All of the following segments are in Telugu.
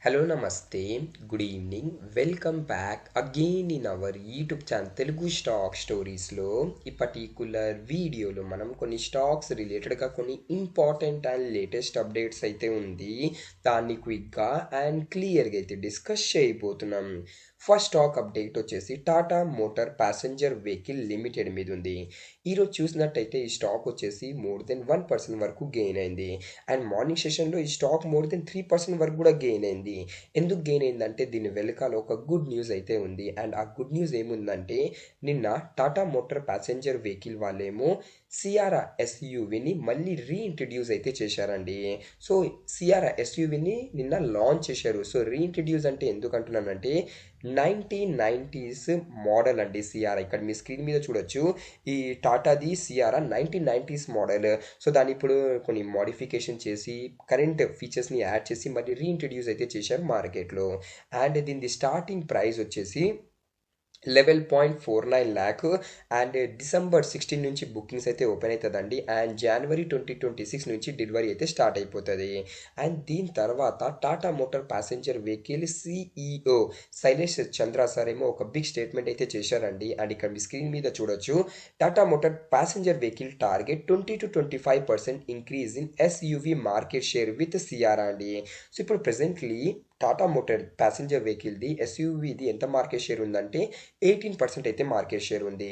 Hello, Namaste, good evening, welcome back again in our YouTube channel Telugu Stock Stories లో ఈ పర్టిక్యులర్ వీడియోలో మనం కొన్ని స్టాక్స్ రిలేటెడ్గా కొన్ని ఇంపార్టెంట్ అండ్ లేటెస్ట్ అప్డేట్స్ అయితే ఉంది దాన్ని క్విక్గా అండ్ క్లియర్గా అయితే డిస్కస్ చేయబోతున్నాం. ఫస్ట్ స్టాక్ అప్డేట్ వచ్చేసి Tata motor passenger vehicle limited మీద ఉంది. ఈరోజు చూసినట్టయితే ఈ స్టాక్ వచ్చేసి మోర్ దెన్ 1% వరకు గెయిన్ అయింది అండ్ మార్నింగ్ సెషన్లో ఈ స్టాక్ మోర్ దెన్ 3% వరకు కూడా గెయిన్ అయింది. ఎందుకు గెయిన్ అయిందంటే దీని వెనకాల ఒక గుడ్ న్యూస్ అయితే ఉంది అండ్ ఆ గుడ్ న్యూస్ ఏముందంటే నిన్న టాటా మోటార్ ప్యాసింజర్ వెహికల్ వాళ్ళేమో సియారా ఎస్యూవిని మళ్ళీ రీఇంట్రడ్యూస్ అయితే చేశారండి. సో సియారా ఎస్యూవిని నిన్న లాంచ్ చేశారు. సో రీఇంట్రడ్యూస్ అంటే ఎందుకు అంటున్నానంటే 1990s మోడల్ అండి సియారా. ఇక్కడ మీ స్క్రీన్ మీద చూడొచ్చు ఈ టాటాది సియారా 1990s మోడల్. సో దాన్ని ఇప్పుడు కొన్ని మోడిఫికేషన్ చేసి కరెంట్ ఫీచర్స్ని యాడ్ చేసి మళ్ళీ రీఇంట్రడ్యూస్ అయితే చేశారు మార్కెట్లో. అండ్ దీని స్టార్టింగ్ ప్రైస్ వచ్చేసి 11.49 lakh అండ్ December 16 నుంచి బుకింగ్స్ అయితే ఓపెన్ అవుతుందండి అండ్ January 2026 నుంచి డెలివరీ అయితే స్టార్ట్ అయిపోతుంది. అండ్ దీని తర్వాత Tata motor passenger vehicle CEO Shailesh Chandra sir ఏమో ఒక బిగ్ స్టేట్మెంట్ అయితే చేశారండి. అండ్ ఇక్కడ మీ స్క్రీన్ మీద చూడొచ్చు Tata motor passenger vehicle target 20 to 25% increase in SUV market share with Sierra అండి. సో ఇప్పుడు ప్రెసెంట్లీ టాటా మోటార్ ప్యాసింజర్ వెహికల్ది ఎస్యూవిది ఎంత మార్కెట్ షేర్ ఉందంటే 18% అయితే మార్కెట్ షేర్ ఉంది.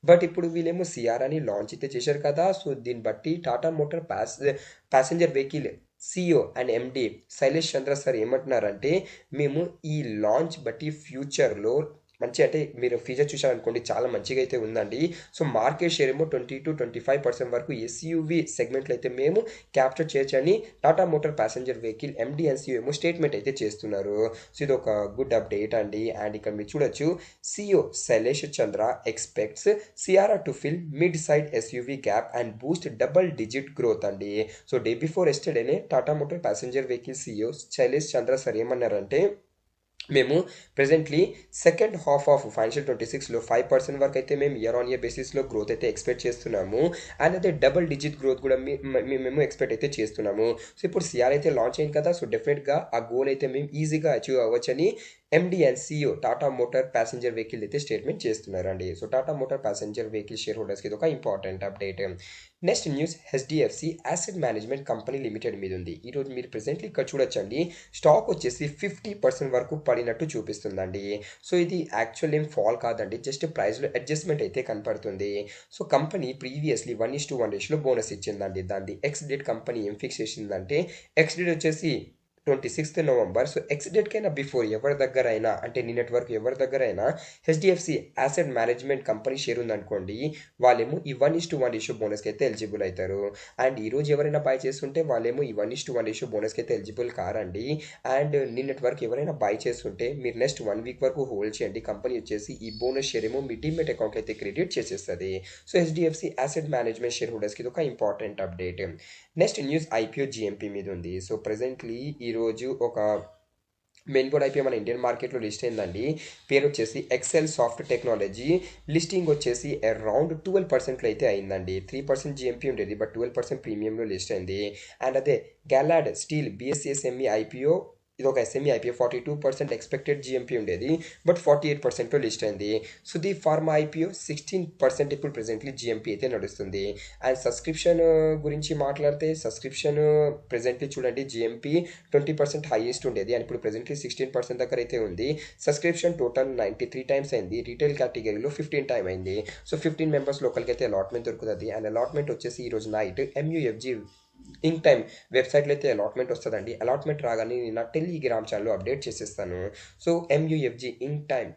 బట్ ఇప్పుడు వీళ్ళేమో సియారాని లాంచ్ అయితే చేశారు కదా. సో దీన్ని బట్టి Tata motor passenger vehicle CEO and MD Shailesh Chandra sir ఏమంటున్నారంటే మేము ఈ లాంచ్ బట్టి ఫ్యూచర్లో మంచి అంటే మీరు ఫీచర్ చూసారనుకోండి చాలా మంచిగా అయితే ఉందండి. సో మార్కెట్ షేర్ ఏమో 20 to 25% వరకు ఎస్యూవి సెగ్మెంట్లో అయితే మేము క్యాప్చర్ చేయొచ్చని Tata motor passenger vehicle MD and CEO ఏమో స్టేట్మెంట్ అయితే చేస్తున్నారు. సో ఇది ఒక గుడ్ అప్డేట్ అండి. అండ్ ఇక్కడ మీరు చూడొచ్చు CEO Shailesh Chandra expects Sierra to fill mid side SUV gap and boost double digit growth అండి. సో డే బిఫోర్ ఎస్టర్డేనే Tata motor passenger vehicle CEO Shailesh Chandra sir ఏమన్నారంటే మేము presently second half of financial 26లో 5% వరకు అయితే మేము ఇయర్ ఆన్ ఇయర్ బేసిస్లో గ్రోత్ అయితే ఎక్స్పెక్ట్ చేస్తున్నాము అండ్ అదే డబుల్ డిజిట్ గ్రోత్ కూడా మేము ఎక్స్పెక్ట్ అయితే చేస్తున్నాము. సో ఇప్పుడు సిఆర్ అయితే లాంచ్ అయింది కదా. సో డెఫినెట్గా ఆ గోల్ అయితే మేము ఈజీగా అచీవ్ అవ్వచ్చని MD and CEO Tata motor passenger vehicle అయితే స్టేట్మెంట్ చేస్తున్నారండి. So Tata motor passenger vehicle share హోల్డర్స్కి ఇది ఒక important update. Next news HDFC asset management company limited మీద ఉంది. ఈరోజు మీరు ప్రెసెంట్లీ ఇక్కడ చూడొచ్చండి స్టాక్ వచ్చేసి 50% వరకు పడినట్టు చూపిస్తుందండి. సో ఇది యాక్చువల్ ఏం ఫాల్ కాదండి, జస్ట్ ప్రైస్లో అడ్జస్ట్మెంట్ అయితే కనపడుతుంది. సో కంపెనీ ప్రీవియస్లీ 1:1 రేషియోలో బోనస్ ఇచ్చిందండి. దాన్ని ఎక్స్ డేట్ కంపెనీ ఏం ఫిక్స్ చేసిందంటే ఎక్స్ డేట్ వచ్చేసి 26th November. So X date కైనా బిఫోర్ ఎవరి దగ్గర అయినా అంటే నిన్నటి వరకు ఎవరి దగ్గర అయినా HDFC asset management company share ఉందనుకోండి వాళ్ళేమో ఈ 1:1 రేషియో బోనస్కి అయితే ఎలిజిబుల్ అవుతారు. అండ్ ఈరోజు ఎవరైనా బై చేస్తుంటే వాళ్ళేమో ఈ 1:1 రేషియో బోనస్కి అయితే ఎలిజిబుల్ కారండి. అండ్ నిన్నటి వరకు ఎవరైనా బై చేస్తుంటే మీరు నెక్స్ట్ 1 వీక్ వరకు హోల్డ్ చేయండి. కంపెనీ వచ్చేసి ఈ బోనస్ షేర్ ఏమో మీ డీమెట్ అకౌంట్ అయితే క్రెడిట్ చేసేస్తుంది. So HDFC asset management share హోల్డర్స్కి ఇది ఒక important update. Next news IPO GMP మీద ఉంది. సో ప్రెసెంట్లీ ఈరోజు ఒక మెయిన్ బోర్డ్ ఐపీఓ మన ఇండియన్ మార్కెట్లో లిస్ట్ అయిందండి. పేరు వచ్చేసి ఎక్సెల్ సాఫ్ట్ టెక్నాలజీ. లిస్టింగ్ వచ్చేసి అరౌండ్ 12%లో అయితే అయిందండి. 3% జిఎంపీ ఉండేది బట్ 12% ప్రీమియంలో లిస్ట్ అయింది. అండ్ అదే గ్యాలాడ్ స్టీల్ బిఎస్సిఎస్ఎంఈ ఐపీఓ ఇది ఒక ఎస్ఎంఈ ఐపీఓ 42% ఎక్స్పెక్టెడ్ జిఎంపీ ఉండేది బట్ 48%లో లిస్ట్ అయింది. సుదీ ఫార్మా ఐపీఓ 16% ఇప్పుడు ప్రెసెంట్లీ జిఎంపీ అయితే నడుస్తుంది. అండ్ సబ్స్క్రిప్షన్ గురించి మాట్లాడితే సబ్స్క్రిప్షన్ ప్రెసెంట్లీ చూడండి జిఎంపీ 20% హైయెస్ట్ ఉండేది అండ్ ఇప్పుడు ప్రెసెంట్లీ 16% దగ్గర అయితే ఉంది. సబ్స్క్రిప్షన్ టోటల్ 93 టైమ్స్ అయింది. రీటైల్ కేటగిరీలో 15 టైమ్ అయింది. సో 15 మెంబర్స్లో ఒకరికి అయితే అలాట్మెంట్ దొరుకుతుంది. అండ్ అలాట్మెంట్ వచ్చేసి ఈరోజు నైట్ ఎంయూఎఫ్జీ ఇన్ టైం వెబ్సైట్లో అయితే అలాట్మెంట్ వస్తుందండి. అలాట్మెంట్ రాగానే నేను నా టెలిగ్రామ్ ఛానల్లో అప్డేట్ చేసేస్తాను. సో ఎంయూఎఫ్జీ ఇన్ టైం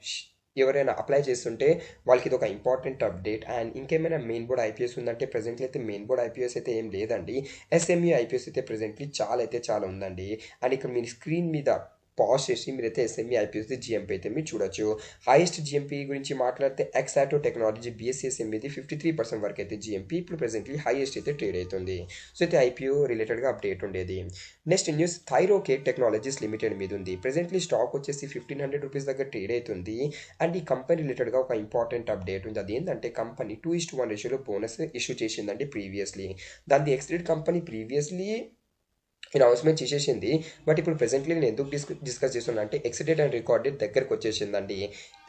ఎవరైనా అప్లై చేస్తుంటే వాళ్ళకి ఇది ఒక ఇంపార్టెంట్ అప్డేట్. అండ్ ఇంకేమైనా మెయిన్ బోర్డ్ ఐపీఎస్ ఉందంటే ప్రెసెంట్లీ అయితే మెయిన్ బోర్డ్ ఐపీఎస్ అయితే ఏం లేదండి. ఎస్ఎంఈ ఐపీఎస్ అయితే ప్రెసెంట్లీ చాలా ఉందండి. అండ్ ఇక్కడ మీరు స్క్రీన్ మీద పాజ్ చేసి మీరైతే ఎస్ఎంఈ ఐపీఎస్ది జిఎంపీ అయితే మీరు చూడొచ్చు. హైయెస్ట్ జిఎంపీ గురించి మాట్లాడితే ఎక్సాటో టెక్నాలజీ బిఎస్సిఎస్ఎంఈది 53% వరకు అయితే జిఎంపీ ఇప్పుడు ప్రెసెంట్లీ హైయెస్ట్ అయితే ట్రేడ్ అవుతుంది. సో అయితే ఐపీఓ రిలేటెడ్గా అప్డేట్ ఉండేది. నెక్స్ట్ న్యూస్ థైరోకేట్ టెక్నాలజీస్ లిమిటెడ్ మీద ఉంది. ప్రెసెంట్లీ స్టాక్ వచ్చేసి 1500 రూపీస్ దగ్గర ట్రేడ్ అవుతుంది. అండ్ ఈ కంపెనీ రిలేటెడ్గా ఒక ఇంపార్టెంట్ అప్డేట్ ఉంది. అది ఏంటంటే కంపెనీ 2:1 రేషియోలో బోనస్ ఇష్యూ చేసిందండి ప్రీవియస్లీ. దాని ఎక్స్డేట్ కంపెనీ ప్రీవియస్లీ అనౌన్స్మెంట్ చేసేసింది. బట్ ఇప్పుడు ప్రెజెంట్లీ నేను ఎందుకు డిస్కస్ చేస్తున్నా అంటే X date and record date దగ్గరకు వచ్చేసిందండి.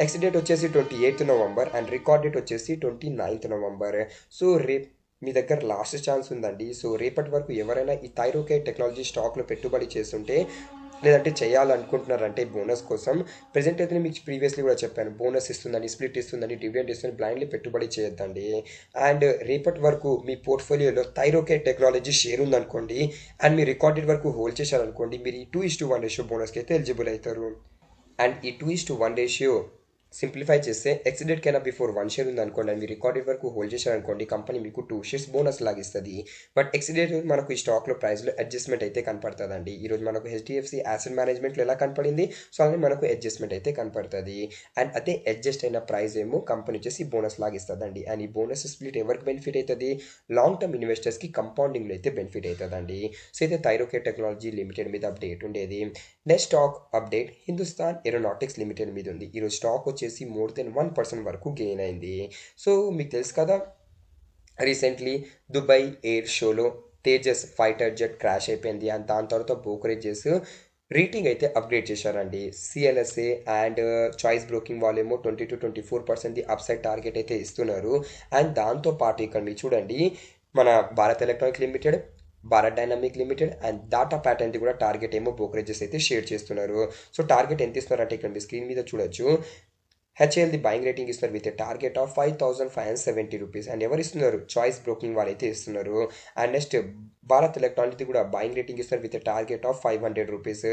ఎక్స్ డేట్ వచ్చేసి 28th November and record date వచ్చేసి 29th నవంబర్. సో రేపు మీ దగ్గర లాస్ట్ ఛాన్స్ ఉందండి. సో రేపటి వరకు ఎవరైనా ఈ థైరోకేట్ టెక్నాలజీ స్టాక్లో పెట్టుబడి చేస్తుంటే, లేదంటే చేయాలనుకుంటున్నారంటే బోనస్ కోసం, ప్రెజెంట్ అయితే నేను మీకు ప్రీవియస్లీ కూడా చెప్పాను, బోనస్ ఇస్తుందని, స్ప్లిట్ ఇస్తుందని, డివిడెండ్ ఇస్తుందని బ్లైండ్లీ పెట్టుబడి చేయొద్దండి. అండ్ రేపటి వరకు మీ పోర్ట్ఫోలియోలో థైరోకేట్ టెక్నాలజీ షేర్ ఉందనుకోండి అండ్ మీరు రికార్డెడ్ వరకు హోల్డ్ చేశారనుకోండి, మీరు ఈ 2:1 రేషియో బోనస్కి అయితే ఎలిజిబుల్ అవుతారు. అండ్ ఈ 2:1 రేషియో సింప్లిఫై చేస్తే ఎక్స్ డేట్ కైనా బిఫోర్ 1 షేర్ ఉంది అనుకోండి అండ్ మీరు రికార్డెడ్ వరకు హోల్డ్ చేశారనుకోండి, కంపెనీ మీకు 2 షేర్స్ బోనస్ లాగిస్తుంది. బట్ ఎక్స్ డేట్ మనకు ఈ స్టాక్లో ప్రైస్లో అడ్జస్ట్మెంట్ అయితే కనపడుతుందండి. ఈరోజు మనకు హెచ్డిఎఫ్సి యాసెట్ మేనేజ్మెంట్లో ఎలా కనపడింది, సో అలానే మనకు అడ్జస్ట్మెంట్ అయితే కనపడుతుంది. అండ్ అదే అడ్జస్ట్ అయిన ప్రైస్ ఏమో కంపెనీ వచ్చేసి బోనస్ లాగిస్తుందండి. అండ్ ఈ బోనస్ స్ప్లిట్ ఎవరికి బెనిఫిట్ అవుతుంది, లాంగ్ టర్మ్ ఇన్వెస్టర్స్కి కంపౌండింగ్లో అయితే బెనిఫిట్ అవుతుందండి. సో అయితే థైరోకేట్ టెక్నాలజీ లిమిటెడ్ మీద అప్డేట్ ఉండేది. Next stock update Hindustan aeronautics limited మీద ఉంది. ఈరోజు స్టాక్ వచ్చేసి మోర్ దెన్ 1% వరకు గెయిన్ అయింది. సో మీకు తెలుసు కదా, రీసెంట్లీ దుబాయ్ ఎయిర్ షోలో తేజస్ ఫైటర్ జెట్ క్రాష్ అయిపోయింది అండ్ దాని తర్వాత బ్రోకరేజెస్ రేటింగ్ అయితే అప్గ్రేడ్ చేశారండి. సిఎల్ఎస్ఏ అండ్ చాయిస్ బ్రోకింగ్ వాళ్ళేమో 20 to 24% అప్సైడ్ టార్గెట్ అయితే ఇస్తున్నారు. అండ్ దాంతోపాటు ఇక్కడ మీరు చూడండి, మన Bharat electronic limited, Bharat dynamic limited and data ప్యాటర్న్ది కూడా టార్గెట్ ఏమో బ్రోకరేజెస్ అయితే షేర్ చేస్తున్నారు. సో టార్గెట్ ఎంత ఇస్తున్నారు అంటే ఇక్కడ మీ స్క్రీన్ మీద చూడొచ్చు. హెచ్ఏఎల్ది బయింగ్ రేటింగ్ ఇస్తున్నారు with target of 5,570 rupees. And ఎవరు ఇస్తున్నారు, చాయిస్ బ్రోకింగ్ వాళ్ళైతే ఇస్తున్నారు. అండ్ నెక్స్ట్ భారత్ ఎలక్ట్రానిక్ది కూడా బయింగ్ రేటింగ్ ఇస్తారు with target of 500 rupees.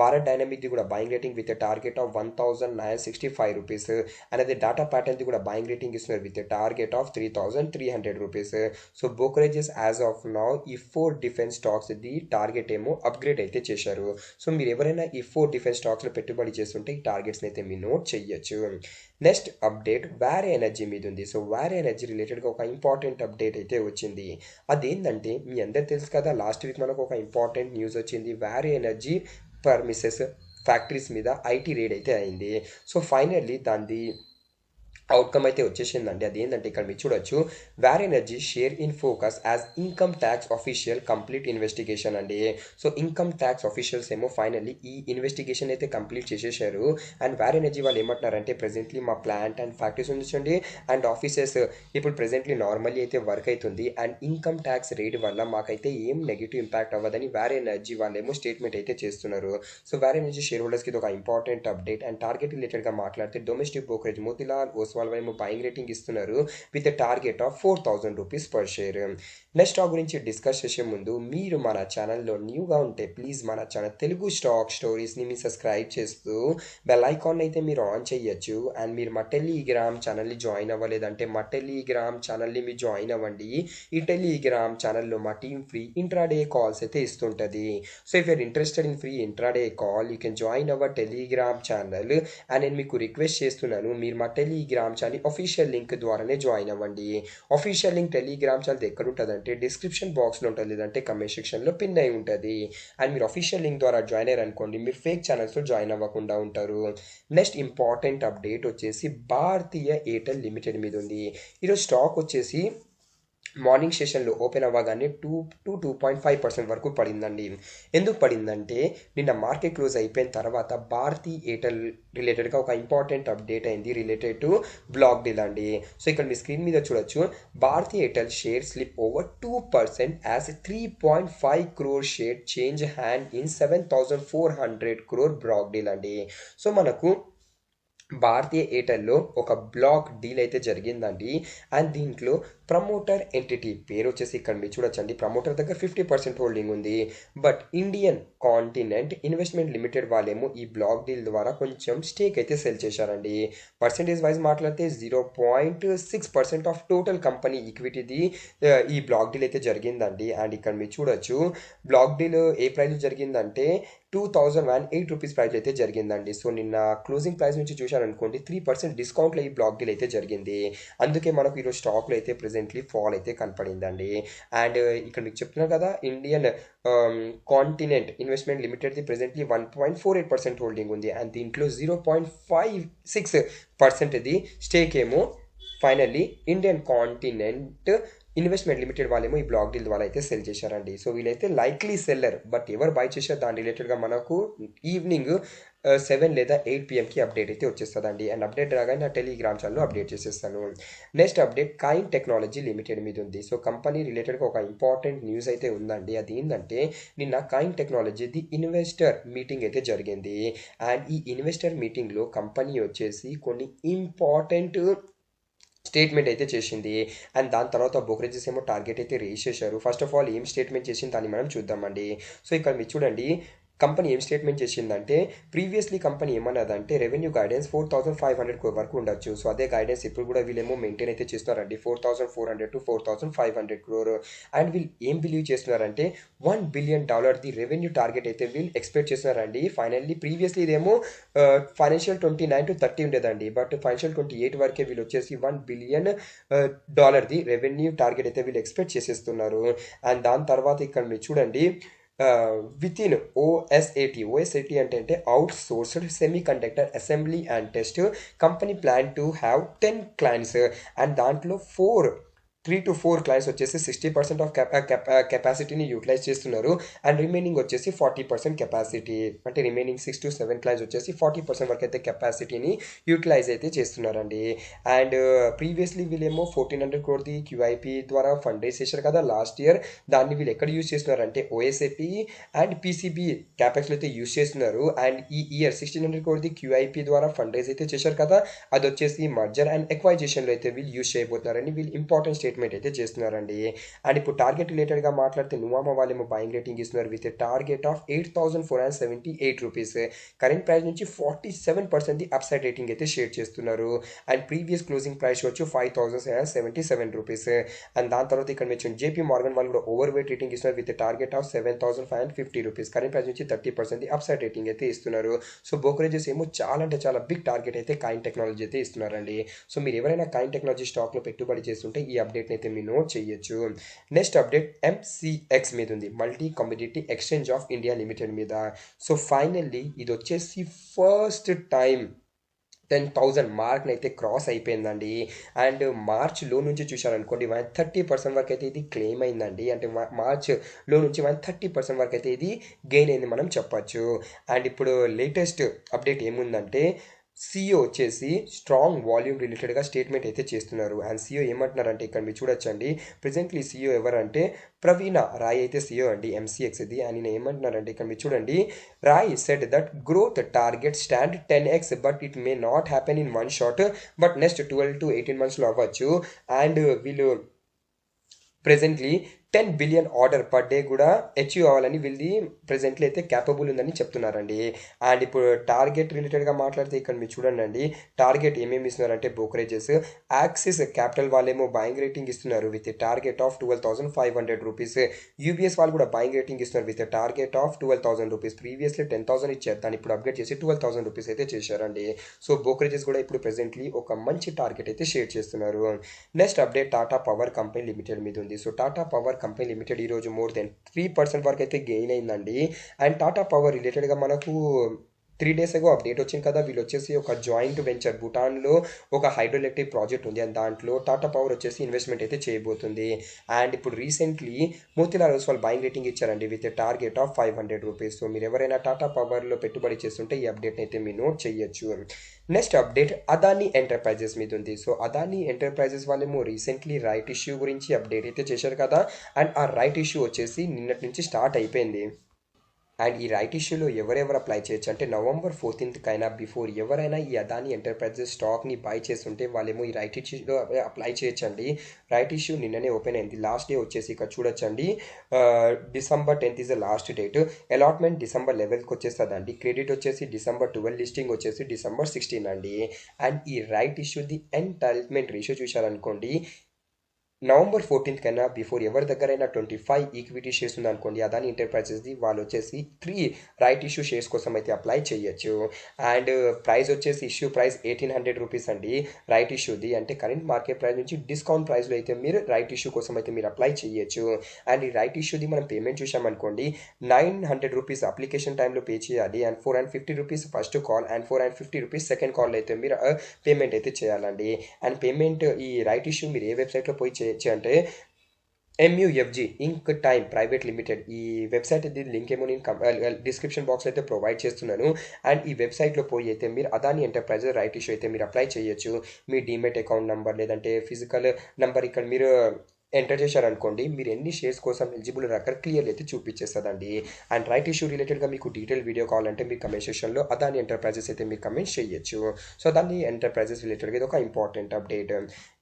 Bharat డైనమిక్ది కూడా buying rating with target of 1,965 rupees. అనేది డాటా ప్యాటర్న్ది కూడా బయింగ్ రేటింగ్ ఇస్తున్నారు with target of 3,300 rupees. So brokerages as of now ఈ 4 డిఫెన్స్ స్టాక్స్ది టార్గెట్ ఏమో అప్గ్రేడ్ అయితే చేశారు. సో మీరు ఎవరైనా ఈ 4 డిఫెన్స్ స్టాక్స్లో పెట్టుబడి చేస్తుంటే ఈ టార్గెట్స్ని అయితే మీరు నోట్ చెయ్యొచ్చు. నెక్స్ట్ అప్డేట్ వేరే ఎనర్జీ మీద ఉంది. సో వేరే ఎనర్జీ రిలేటెడ్గా ఒక ఇంపార్టెంట్ అప్డేట్ అయితే వచ్చింది. అదేంటంటే మీ అందరు తెలుసు కదా, లాస్ట్ వీక్ మనకు ఒక ఇంపార్టెంట్ న్యూస్ వచ్చింది. వేరే ఎనర్జీ పర్మిసెస్ ఫ్యాక్టరీస్ మీద ఐటీ రేడ్ అయితే అయింది. సో ఫైనల్లీ దాన్ని అవుట్కమ్ అయితే వచ్చేసిందండి. అది ఏంటంటే ఇక్కడ మీరు చూడొచ్చు, Waaree energy share in focus as income tax official complete investigation అండి. సో ఇన్కమ్ ట్యాక్స్ ఆఫీషియల్స్ ఏమో ఫైనల్లీ ఈ ఇన్వెస్టిగేషన్ అయితే కంప్లీట్ చేసేసారు. అండ్ వేర్ ఎనర్జీ వాళ్ళు ఏమంటున్నారంటే, ప్రెజెంట్లీ మా ప్లాంట్ అండ్ ఫ్యాక్టరీస్ ఉంచండి అండ్ ఆఫీసెస్ ఇప్పుడు ప్రెజెంట్లీ నార్మల్లీ అయితే వర్క్ అవుతుంది అండ్ ఇన్కమ్ ట్యాక్స్ రేట్ వల్ల మాకైతే ఏం నెగిటివ్ ఇంపాక్ట్ అవ్వదని వేర్ ఎనర్జీ వాళ్ళేమో స్టేట్మెంట్ అయితే చేస్తున్నారు. సో వేర్ ఎనర్జీ షేర్ హోల్డర్స్కి ఇది ఒక ఇంపార్టెంట్ అప్డేట్. అండ్ టార్గెట్ రిలేటెడ్గా మాట్లాడితే డొమెస్టిక్ బ్రోకరేజ్ మోతిలాల్ ఓస్వాల్ ఏమో బయింగ్ రేటింగ్ ఇస్తున్నారు with target of 4,000 rupees per share. Next stock గురించి డిస్కస్ చేసే ముందు మీరు మన ఛానల్లో న్యూగా ఉంటే ప్లీజ్ మన ఛానల్ తెలుగు స్టాక్ స్టోరీస్ని మీరు సబ్స్క్రైబ్ చేస్తూ బెల్ ఐకాన్ అయితే మీరు ఆన్ చేయొచ్చు. అండ్ మీరు మా టెలిగ్రామ్ ఛానల్ని జాయిన్ అవ్వలేదంటే మా టెలిగ్రామ్ ఛానల్ని మీరు జాయిన్ అవ్వండి. ఈ టెలిగ్రామ్ ఛానల్లో మా టీమ్ ఫ్రీ ఇంట్రాడే కాల్స్ అయితే ఇస్తుంటుంది. So if you're interested in free intraday call you can join our Telegram channel. And నేను మీకు రిక్వెస్ట్ చేస్తున్నాను, మీరు మా టెలిగ్రామ్ ఛానల్ అఫీషియల్ లింక్ ద్వారానే జాయిన్ అవ్వండి. అఫీషియల్ లింక్ టెలిగ్రామ్ ఛానల్ ఎక్కడ ఉంటుందంటే డిస్క్రిప్షన్ బాక్స్లో ఉంటుంది, లేదంటే కమెంట్ సెక్షన్లో పిన్ అయి ఉంటుంది. అండ్ మీరు అఫీషియల్ లింక్ ద్వారా జాయిన్ అయ్యారు అనుకోండి, మీరు ఫేక్ ఛానల్స్లో జాయిన్ అవ్వకుండా ఉంటారు. నెక్స్ట్ ఇంపార్టెంట్ అప్డేట్ వచ్చేసి భారతీయ ఎయిర్టెల్ లిమిటెడ్ మీద ఉంది. ఈరోజు స్టాక్ వచ్చేసి మార్నింగ్ సెషన్లో ఓపెన్ అవ్వగానే 2.5% వరకు పడిందండి. ఎందుకు పడిందంటే నిన్న మార్కెట్ క్లోజ్ అయిపోయిన తర్వాత భారతీ ఎయిర్టెల్ రిలేటెడ్గా ఒక ఇంపార్టెంట్ అప్డేట్ అయింది రిలేటెడ్ టు బ్లాక్ డీల్ అండి. సో ఇక్కడ మీ స్క్రీన్ మీద చూడొచ్చు, Bharti Airtel share slip over 2% as 3.5 crore share change hand in 7,400 crore block deal అండి. సో మనకు భారతీయ ఎయిర్టెల్లో ఒక బ్లాక్ డీల్ అయితే జరిగిందండి. అండ్ దీంట్లో ప్రమోటర్ ఎంటిటీ పేరు వచ్చేసి ఇక్కడ మీరు చూడొచ్చండి, ప్రమోటర్ దగ్గర 50% హోల్డింగ్ ఉంది. But Indian continent investment limited వాళ్ళేమో ఈ బ్లాక్ డీల్ ద్వారా కొంచెం స్టేక్ అయితే సెల్ చేశారండి. పర్సెంటేజ్ వైజ్ మాట్లాడితే 0.6% ఆఫ్ టోటల్ కంపెనీ ఈక్విటీది ఈ బ్లాక్ డీల్ అయితే జరిగిందండి. అండ్ ఇక్కడ మీరు చూడొచ్చు, బ్లాక్ డీల్ ఏ ప్రైస్ జరిగిందంటే 2,008 రూపీస్ ప్రైస్ అయితే జరిగిందండి. సో నిన్న క్లోజింగ్ ప్రైస్ నుంచి చూశారనుకోండి 3% డిస్కౌంట్లో ఈ బ్లాక్ డీల్ అయితే జరిగింది. అందుకే మనకు ఈరోజు స్టాక్లో అయితే ప్రెజెంట్లీ ఫాల్ అయితే కనపడిందండి. అండ్ ఇక్కడ మీకు చెప్తున్నారు కదా, ఇండియన్ కాంటినెంట్ ఇన్వెస్ట్మెంట్ లిమిటెడ్ది ప్రెజెంట్లీ 1.48% హోల్డింగ్ ఉంది. అండ్ దీంట్లో 0.56%ది స్టేక్ ఏమో finally Indian continent investment limited వాళ్ళేమో ఈ బ్లాక్ డీల్ ద్వారా అయితే సెల్ చేశారండి. సో వీళ్ళైతే లైక్లీ సెల్లర్, బట్ ఎవరు బై చేశారు దాని రిలేటెడ్గా మనకు ఈవినింగ్ 7 లేదా 8 పిఎంకి అప్డేట్ అయితే వచ్చేస్తుందండి. అండ్ అప్డేట్ రాగానే నా టెలిగ్రామ్ ఛానల్లో అప్డేట్ చేసేస్తాను. Next update Kaynes technology limited మీద ఉంది. సో కంపెనీ రిలేటెడ్గా ఒక ఇంపార్టెంట్ న్యూస్ అయితే ఉందండి. అది ఏంటంటే నిన్న కైన్ టెక్నాలజీది ఇన్వెస్టర్ మీటింగ్ అయితే జరిగింది. అండ్ ఈ ఇన్వెస్టర్ మీటింగ్లో కంపెనీ వచ్చేసి కొన్ని ఇంపార్టెంట్ స్టేట్మెంట్ అయితే చేసింది. అండ్ దాని తర్వాత బ్రోకరేజెస్ ఏమో టార్గెట్ అయితే రేస్ చేశారు. ఫస్ట్ ఆఫ్ ఆల్ ఏం స్టేట్మెంట్ చేసింది దాన్ని మనం చూద్దామండి. సో ఇక్కడ మీరు చూడండి, కంపెనీ ఏం స్టేట్మెంట్ చేసిందంటే ప్రీవియస్లీ కంపెనీ ఏమన్నదంటే రెవెన్యూ గైడెన్స్ 4,500 crore వరకు ఉండొచ్చు. సో అదే గైడెన్స్ ఇప్పుడు కూడా వీళ్ళేమో మెయింటైన్ అయితే చేస్తున్నారండి, 4,400 to 4,500 crore. అండ్ వీళ్ళు ఏం బిలీవ్ చేస్తున్నారంటే $1 billion ది రెవెన్యూ టార్గెట్ అయితే వీళ్ళు ఎక్స్పెక్ట్ చేస్తున్నారండి. ఫైనల్లీ ప్రీవియస్లీ ఇదేమో ఫైనాన్షియల్ 29 to 30 ఉండేదండి, బట్ ఫైనాన్షియల్ 28 వరకే వీళ్ళు వచ్చేసి $1 billion ది రెవెన్యూ టార్గెట్ అయితే వీళ్ళు ఎక్స్పెక్ట్ చేసేస్తున్నారు. అండ్ దాని తర్వాత ఇక్కడ మీరు చూడండి, విత్ ఇన్ ఓఎస్ఏటి అంటే out sourced semi conductor assembly and test company plan to have 10 clients. And దాంట్లో 3 to 4 క్లయింట్స్ వచ్చేసి 60% ఆఫ్ కెపాసిటీని యూటిలైజ్ చేస్తున్నారు. అండ్ రిమైనింగ్ వచ్చేసి 40% కెపాసిటీ, అంటే రిమైనింగ్ 6 to 7 క్లయింట్స్ వచ్చేసి 40% వరకు అయితే కెపాసిటీని యూటిలైజ్ అయితే చేస్తున్నారండి. అండ్ ప్రీవియస్లీ వీళ్ళేమో 1,400 crore క్యూఐపి ద్వారా ఫండ్ రైజ్ చేశారు కదా లాస్ట్ ఇయర్. దాన్ని వీళ్ళు ఎక్కడ యూజ్ చేస్తున్నారంటే ఓఎస్ఏపి అండ్ పీసీబీ క్యాపెక్స్లో అయితే యూజ్ చేస్తున్నారు. అండ్ ఈ ఇయర్ 1,600 crore క్యూఐపి ద్వారా ఫండ్ రైజ్ అయితే చేశారు కదా, అది వచ్చేసి మర్జర్ అండ్ ఎక్వైజేషన్లో అయితే వీళ్ళు యూజ్ చేయబోతున్నారని వీళ్ళు ఇంపార్టెంట్ స్టేట్మెంట్ అయితే చేస్తున్నారండి. అండ్ ఇప్పుడు టార్గెట్ రిలేటెడ్గా మాట్లాడితే నువామా వాళ్ళేమో బయింగ్ రేటింగ్ ఇస్తున్నారు with target of 8,478 rupees. Current price నుంచి 47% ది అప్సైడ్ రేటింగ్ అయితే షేర్ చేస్తున్నారు. అండ్ ప్రీవియస్ క్లోజింగ్ ప్రైస్ వచ్చి 5,777 రూపీస్. అండ్ దాని తర్వాత ఇక్కడ మీరు జేపీ మార్గన్ వాళ్ళు కూడా ఓవర్ వెయిట్ రేటింగ్ ఇస్తున్నారు with target of 7,550 rupees. Current price నుంచి 30% ది అప్సైడ్ రేటింగ్ అయితే ఇస్తున్నారు. సో బ్రోకరేజెస్ ఏమో చాలా అంటే చాలా బిగ్ టార్గెట్ అయితే కైన్ టెక్నాలజీ అయితే ఇస్తున్నారండి. సో మీరు ఎవరైనా కైన్ టెక్నాలజీ స్టాక్లో పెట్టుబడి చేస్తుంటే ఈ అప్డేట్ అయితే మీరు నోట్ చేయొచ్చు. నెక్స్ట్ అప్డేట్ ఎంసీఎక్స్ మీద ఉంది, multi commodity exchange of India limited మీద. సో ఫైనల్లీ ఇది వచ్చేసి ఫస్ట్ టైం 10,000 మార్క్ని అయితే క్రాస్ అయిపోయిందండి. అండ్ మార్చ్లో నుంచి చూశారనుకోండి 130% వరకు అయితే ఇది క్లెయిమ్ అయిందండి. అంటే మార్చ్లో నుంచి 130% వరకు అయితే ఇది గెయిన్ అయింది మనం చెప్పచ్చు. అండ్ ఇప్పుడు లేటెస్ట్ అప్డేట్ ఏముందంటే సిఇఓ వచ్చేసి స్ట్రాంగ్ వాల్యూమ్ రిలేటెడ్గా స్టేట్మెంట్ అయితే చేస్తున్నారు. అండ్ సిఇఓ ఏమంటున్నారంటే ఇక్కడ మీరు చూడొచ్చండి, ప్రెజెంట్లీ సిఇఓ ఎవరంటే ప్రవీణ రాయ్ అయితే సిఇఓ అండి ఎంసీఎక్స్ది. అండ్ నేను ఏమంటున్నారంటే ఇక్కడ మీరు చూడండి, Roy said that growth target stand 10x but it may not happen in one shot, but next 12 to 18 monthsలో అవ్వచ్చు. అండ్ వీళ్ళు presently 10 billion order per day కూడా అచీవ్ అవ్వాలని వీళ్ళది ప్రెజెంట్లీ అయితే క్యాపబుల్ ఉందని చెప్తున్నారండి. అండ్ ఇప్పుడు టార్గెట్ రిలేటెడ్గా మాట్లాడితే ఇక్కడ మీరు చూడండి, టార్గెట్ ఏమేమి ఇస్తున్నారంటే బ్రోకరేజెస్ యాక్సిస్ క్యాపిటల్ వాళ్ళేమో బయింగ్ రేటింగ్ ఇస్తున్నారు with target of 12,500 rupees. UBS వాళ్ళు కూడా బయింగ్ రేటింగ్ ఇస్తున్నారు with target of 12,000 rupees. Previously 10,000 ఇచ్చారు, దాన్ని ఇప్పుడు అప్గ్రేడ్ చేసి 12,000 రూపీస్ అయితే చేశారండి. సో బ్రోకరేజెస్ కూడా ఇప్పుడు ప్రెజెంట్లీ ఒక మంచి టార్గెట్ అయితే షేర్ చేస్తున్నారు. Next update Tata power company limited మీద ఉంది. So Tata power company limited ఈరోజు మోర్ దెన్ 3% వరకు అయితే గెయిన్ అయిందండి. అండ్ టాటా పవర్ రిలేటెడ్గా మనకు 3 days ago అప్డేట్ వచ్చింది కదా, వీళ్ళు వచ్చేసి ఒక జాయింట్ వెంచర్ భూటాన్లో ఒక హైడ్రో ఎలక్ట్రిక్ ప్రాజెక్ట్ ఉంది. అండ్ దాంట్లో టాటా పవర్ వచ్చేసి ఇన్వెస్ట్మెంట్ అయితే చేయబోతుంది. అండ్ ఇప్పుడు recently Motilal Oswal buying rating ఇచ్చారండి with target of 500 rupees. So మీరు ఎవరైనా టాటా పవర్లో పెట్టుబడి చేస్తుంటే ఈ అప్డేట్ అయితే మీరు నోట్ చేయొచ్చు. నెక్స్ట్ అప్డేట్ అదానీ ఎంటర్ప్రైజెస్ మీద ఉంది. సో అదానీ ఎంటర్ప్రైజెస్ వాళ్ళేమో రీసెంట్లీ రైట్ ఇష్యూ గురించి అప్డేట్ అయితే చేశారు కదా. అండ్ ఆ రైట్ ఇష్యూ వచ్చేసి నిన్నటి నుంచి స్టార్ట్ అయిపోయింది. అండ్ ఈ రైట్ ఇష్యూలో ఎవరెవరు అప్లై చేయొచ్చు అంటే నవంబర్ 14th కైనా బిఫోర్ ఎవరైనా ఈ అదానీ ఎంటర్ప్రైజెస్ స్టాక్ని బై చేస్తుంటే వాళ్ళేమో ఈ రైట్ ఇష్యూలో అప్లై చేయొచ్చండి. రైట్ ఇష్యూ నిన్ననే ఓపెన్ అయింది. లాస్ట్ డే వచ్చేసి ఇక్కడ చూడొచ్చండి, December 10th is the last date. Allotment December 11th వచ్చేస్తుందండి. క్రెడిట్ వచ్చేసి December 12, లిస్టింగ్ వచ్చేసి December 16 అండి. అండ్ ఈ రైట్ ఇష్యూ ది ఎంటైల్మెంట్ రేషియో చూశారనుకోండి, నవంబర్ 14th కన్నా బిఫోర్ ఎవరి దగ్గరైనా 25 ఈక్విటీ షేర్స్ ఉందనుకోండి అదాని ఎంటర్ప్రైజెస్ది, వాళ్ళు వచ్చేసి 3 రైట్ ఇష్యూ షేర్స్ కోసం అయితే అప్లై చేయొచ్చు. అండ్ ప్రైస్ వచ్చేసి ఇష్యూ ప్రైస్ 1,800 రూపీస్ అండి రైట్ ఇష్యూది. అంటే కరెంట్ మార్కెట్ ప్రైస్ నుంచి డిస్కౌంట్ ప్రైస్లో అయితే మీరు రైట్ ఇష్యూ కోసం అయితే మీరు అప్లై చేయొచ్చు. అండ్ ఈ రైట్ ఇష్యూది మనం పేమెంట్ చూసామనుకోండి 900 రూపీస్ అప్లికేషన్ టైంలో పే చేయాలి. And 450 rupees first call and 450 rupees second call అయితే మీరు పేమెంట్ అయితే చేయాలండి. అండ్ పేమెంట్ ఈ రైట్ ఇష్యూ మీరు ఏ వెబ్సైట్లో పోయి చేయొచ్చు అంటే ఎంయుఎఫ్జి ఇంక్ టైమ్ ప్రైవేట్ లిమిటెడ్ ఈ వెబ్సైట్ ఇది లింక్ ఏమో నేను డిస్క్రిప్షన్ బాక్స్లో అయితే ప్రొవైడ్ చేస్తున్నాను. అండ్ ఈ వెబ్సైట్లో పోయి అయితే మీరు అదాని ఎంటర్ప్రైజెస్ రైట్ ఇష్యూ అయితే మీరు అప్లై చేయొచ్చు. మీ డీమెట్ అకౌంట్ నెంబర్ లేదంటే ఫిజికల్ నెంబర్ ఇక్కడ మీరు ఎంటర్ చేశారనుకోండి, మీరు ఎన్ని షేర్స్ కోసం ఎలిజిబుల్ అక్కడ క్లియర్లీ అయితే చూపించేస్తుందండి. అండ్ రైట్ ఇష్యూ రిలేటెడ్గా మీకు డీటెయిల్ వీడియో కావాలంటే మీ కమెంట్ సెక్షన్లో అదాని ఎంటర్ప్రైజెస్ అయితే మీరు కమెంట్ చేయొచ్చు. సో అదాని ఎంటర్ప్రైజెస్ రిలేటెడ్గా ఇది ఒక important update.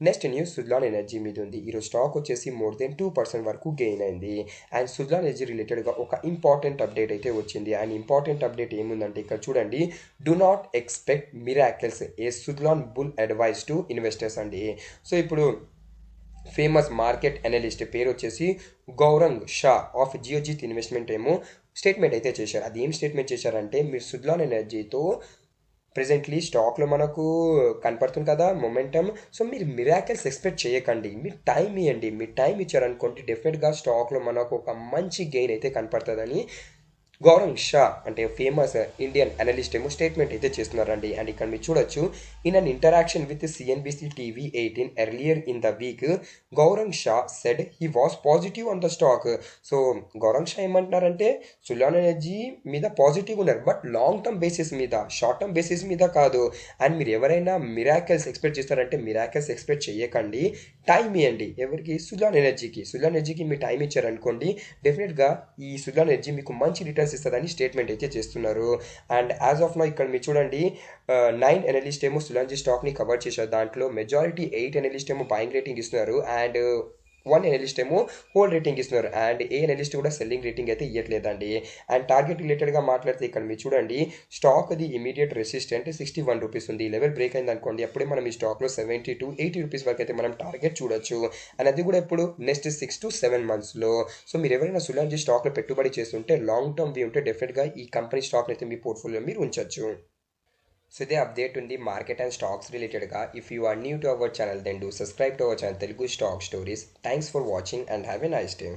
Next news Suzlon energy మీద ఉంది. ఈరోజు స్టాక్ వచ్చేసి మోర్ దెన్ 2% వరకు గెయిన్ అయింది. అండ్ సుజ్లాన్ ఎనర్జీ రిలేటెడ్గా ఒక ఇంపార్టెంట్ అప్డేట్ అయితే వచ్చింది. అండ్ ఇంపార్టెంట్ అప్డేట్ ఏముందంటే ఇక్కడ చూడండి, do not expect miracles A Suzlon bull advice to investors అండి. సో ఇప్పుడు ఫేమస్ మార్కెట్ అనలిస్ట్ పేరు వచ్చేసి గౌరంగ్ షా ఆఫ్ జియోజిత్ ఇన్వెస్ట్మెంట్ ఏమో స్టేట్మెంట్ అయితే చేశారు. అది ఏం స్టేట్మెంట్ చేశారంటే, మీరు సుజ్లాన్ ఎనర్జీతో ప్రెజెంట్లీ స్టాక్లో మనకు కనపడుతుంది కదా మొమెంటమ్. సో మీరు మిరాకిల్స్ ఎక్స్పెక్ట్ చేయకండి, మీరు టైం ఇవ్వండి. మీరు టైం ఇచ్చారనుకోండి డెఫినెట్గా స్టాక్లో మనకు ఒక మంచి గెయిన్ అయితే కనపడుతుందని గౌరవ్ షా అంటే ఫేమస్ ఇండియన్ అనలిస్ట్ ఏమో స్టేట్మెంట్ అయితే చేస్తున్నారండి. అండ్ ఇక్కడ మీరు చూడొచ్చు, in an interaction with CNBC TV 18 earlier in the week Gaurav Shah said he was positive on the stock. So Gaurav Shah ఏమంటున్నారంటే సులాన్ ఎనర్జీ మీద పాజిటివ్ ఉన్నారు, బట్ లాంగ్ టర్మ్ బేసిస్ మీద, షార్ట్ టర్మ్ బేసిస్ మీద కాదు. అండ్ మీరు ఎవరైనా మిరాకిల్స్ ఎక్స్పెక్ట్ చేస్తారంటే మిరాకిల్స్ ఎక్స్పెక్ట్ చేయకండి, టైం ఇవ్వండి. ఎవరికి? సులాన్ ఎనర్జీకి. సులాన్ ఎనర్జీకి మీరు టైం ఇచ్చారనుకోండి డెఫినెట్గా ఈ సులాన్ ఎనర్జీ మీకు మంచి రిటర్న్స్ ఇస్తుందని స్టేట్మెంట్ అయితే చేస్తున్నారు. అండ్ యాజ్ ఆఫ్ నౌ ఇక్కడ మీరు చూడండి, 9 అనలిస్ట్ ఏమో సులాన్జీ స్టాక్ని కవర్ చేశారు. దాంట్లో మెజారిటీ 8 అనలిస్ట్ ఏమో బయింగ్ రేటింగ్ ఇస్తున్నారు అండ్ 1 అనలిస్ట్ ఏమో హోల్డ్ రేటింగ్ ఇస్తున్నారు. అండ్ ఏ అనలిస్ట్ కూడా సెల్లింగ్ రేటింగ్ అయితే ఇవ్వట్లేదండి. అండ్ టార్గెట్ రిలేటెడ్గా మాట్లాడితే ఇక్కడ మీరు చూడండి, స్టాక్ అది ఇమీడియట్ రెసిస్టెంట్ 61 రూపీస్ ఉంది. ఈ లెవెల్ బ్రేక్ అయింది అనుకోండి, అప్పుడే మనం ఈ స్టాక్లో 70 to 80 రూపీస్ వరకు అయితే మనం టార్గెట్ చూడొచ్చు. అండ్ అది కూడా ఎప్పుడు నెక్స్ట్ 6 to 7 మంత్స్లో. సో మీరు ఎవరైనా సులాన్జీ స్టాక్లో పెట్టుబడి చేస్తుంటే లాంగ్ టర్మ్ వ్యూ ఉంటే డెఫినెట్గా ఈ కంపెనీ స్టాక్ని అయితే మీ పోర్ట్ఫోలియో మీరు ఉంచొచ్చు. సో ఇదే అప్డేట్ ఉంది మార్కెట్ అండ్ స్టాక్స్ రిలేటెడ్గా. If you are new to our channel then do subscribe to our channel Telugu stock stories. Thanks for watching and have a nice day.